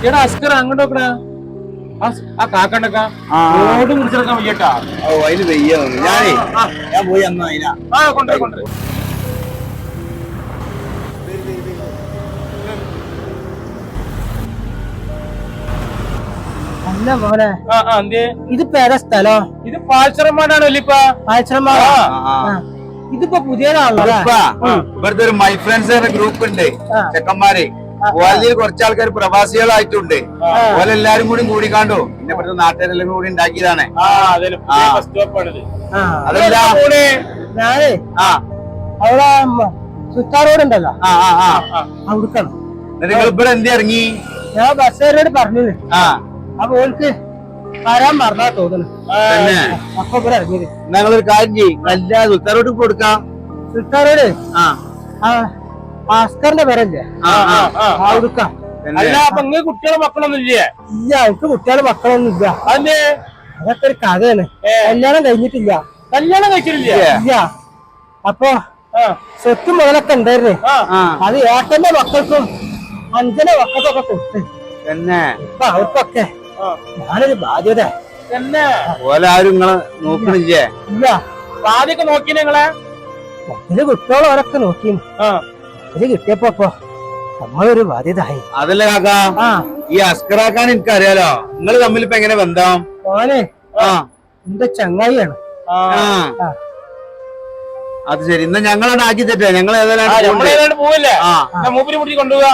എടാ അസ്കർ അങ്ങോട്ട് നോക്കണ ആ കാക്കണ്ടക്ക റോഡ് മുറിച്ചെടുക്കാൻ വയ്യട്ടാ. അതിന് വെയ്യ ഞാൻ പോയി അന്ന് അതിനാ കൊണ്ടുപോയി അല്ല മോനെ ഇതിപ്പോ ഏതാ സ്ഥലം? ഇത് പാൽച്ചറമ്മാടാണോ ഇല്ലിപ്പ? പാൽച്ചറമ്മാട്. ഇതിപ്പോ പുതിയതാണല്ലോ. ഇവിടുത്തെ ഒരു മൈ ഫ്രണ്ട്സ് ഗ്രൂപ്പ് ഉണ്ട്, ചെക്കന്മാര്. ഓലിൽ കുറച്ച് ആൾക്കാർ പ്രവാസികളായിട്ടുണ്ട്. ഓലെല്ലാരും കൂടി കൂടിക്കാണ്ടോ പിന്നെ ഇവിടുത്തെ നാട്ടുകാരെല്ലാം കൂടി ഉണ്ടാക്കിയതാണ്. അതല്ല ഞാനേ അവിടെ സുത്താർ റോഡ് ഉണ്ടല്ലോ, അവിടുക്കാണ്. നിങ്ങൾ ഇവിടെ എന്ത് ഇറങ്ങി? ഞാൻ ബസ്സുകാരോട് പറഞ്ഞത്. അപ്പൊ ഓൾക്ക് വരാൻ പറഞ്ഞാ തോന്നുന്നു. അപ്പൊ ഇവിടെ ഇറങ്ങിയത്. ഞങ്ങളൊരു കാര്യം ചെയ്യും, നല്ല സുൽത്താറോട് കൊടുക്കാം. സുൽത്താറോട് ഭാസ്കറിന്റെ പേരല്ലേ അവിടുക്ക. അല്ല അപ്പൊ നിങ്ങൾക്ക് കുട്ടികളും മക്കളൊന്നും ഇല്ലേ? ഇല്ല, എനിക്ക് കുട്ടികളും മക്കളൊന്നും ഇല്ല. അതൊക്കെ ഒരു കഥയാണ്. കല്യാണം കഴിഞ്ഞിട്ടില്ല. കല്യാണം കഴിച്ചിട്ടില്ല? ഇല്ല. അപ്പൊ സ്വത്ത് മുതലൊക്കെ ഉണ്ടായിരുന്നേ, അത് ഏട്ടന്റെ മക്കൾക്കും അഞ്ചന്റെ മക്കൾക്കൊക്കെ കൊടുത്ത് ഇപ്പൊ അവർക്കൊക്കെ ഞാനൊരു ബാധ്യത. ഓലാരും നിങ്ങളെ നോക്കണില്ലേ? ഇല്ല. ആദ്യമൊക്കെ നോക്കി നിങ്ങളെ ഇത് കുട്ടികളും അവരൊക്കെ നോക്കി. ഇത് കിട്ടിയപ്പോ നമ്മളൊരു ബാധ്യത ആയി. അതല്ലേ കാക്കാ, ഈ അസ്കറാക്കാൻ എനിക്കറിയാലോ. നിങ്ങൾ തമ്മിൽ ഇപ്പൊ എങ്ങനെ ബന്ധം? ഓനെ എന്റെ ചങ്ങായിയാണ്. അത് ശരി. ഇന്ന് ഞങ്ങളാണ് ആക്കി തരട്ടെ. ഞങ്ങൾ ഏതാണ്ട് പോവില്ലേ? മൂപ്പിന് മുടി കൊണ്ടുപോകാ,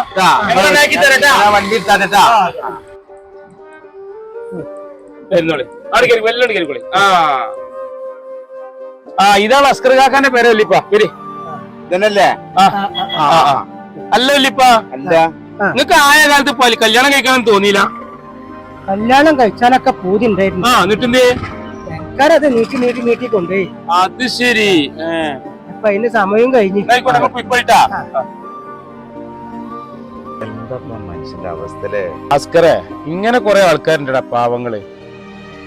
വണ്ടി തരട്ടാ. ഇതാണ് അസ്കർ കാക്കാന്റെ പേര് വല്ലിപ്പ. ഇതന്നല്ലേ? അല്ല വല്ലിപ്പ, അല്ല നിങ്ങക്ക് ആയ കാലത്ത് കല്യാണം കഴിക്കാനും തോന്നിയില്ല? കല്യാണം കഴിച്ചാലൊക്കെ പൂതി ഉണ്ടായിരുന്നു. എന്നിട്ടെന്തേ? അത് നീട്ടി നീട്ടി നീട്ടി കൊണ്ടുപോയി. അത് ശരി. അപ്പൊ അതിന്റെ സമയം കഴിഞ്ഞു. മനുഷ്യന്റെ അവസ്ഥയില് അസ്കറെ, ഇങ്ങനെ കുറെ ആൾക്കാരുണ്ടടാ പാവങ്ങള്.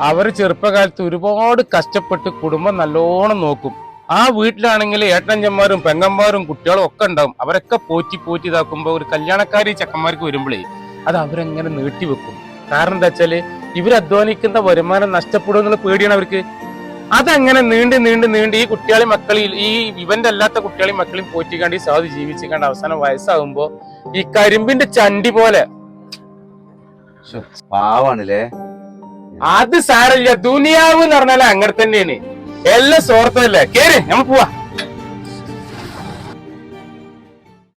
അവര് ചെറുപ്പകാലത്ത് ഒരുപാട് കഷ്ടപ്പെട്ട് കുടുംബം നല്ലോണം നോക്കും. ആ വീട്ടിലാണെങ്കിൽ ഏട്ടഞ്ചന്മാരും പെങ്ങന്മാരും കുട്ടികളും ഒക്കെ ഉണ്ടാവും. അവരൊക്കെ പോറ്റി പോറ്റി ഇതാക്കുമ്പോ ഒരു കല്യാണക്കാരി ചെക്കന്മാർക്ക് വരുമ്പോഴേ അത് അവരെങ്ങനെ നീട്ടിവെക്കും. കാരണം എന്താ വെച്ചാല് ഇവർ അധ്വാനിക്കുന്ന വരുമാനം നഷ്ടപ്പെടും എന്നുള്ള പേടിയാണ് അവർക്ക്. അതങ്ങനെ നീണ്ട് നീണ്ട് നീണ്ട് ഈ കുട്ടികളെ മക്കളിൽ ഈ ഇവന്റെ അല്ലാത്ത കുട്ടികളെയും മക്കളെയും പോറ്റിക്കാണ്ട് ഈ സാധു ജീവിച്ചിക്കാണ്ട് അവസാനം വയസ്സാകുമ്പോ ഈ കരിമ്പിന്റെ ചണ്ടി പോലെ. പാവാണല്ലേ? അത് സാരമില്ല, ദുനിയാവ് എന്ന് പറഞ്ഞാൽ അങ്ങനെ തന്നെയാണ്. എല്ലാം സ്വാർത്ഥമല്ലേ. കേറി നമ്മൾ പോവാ.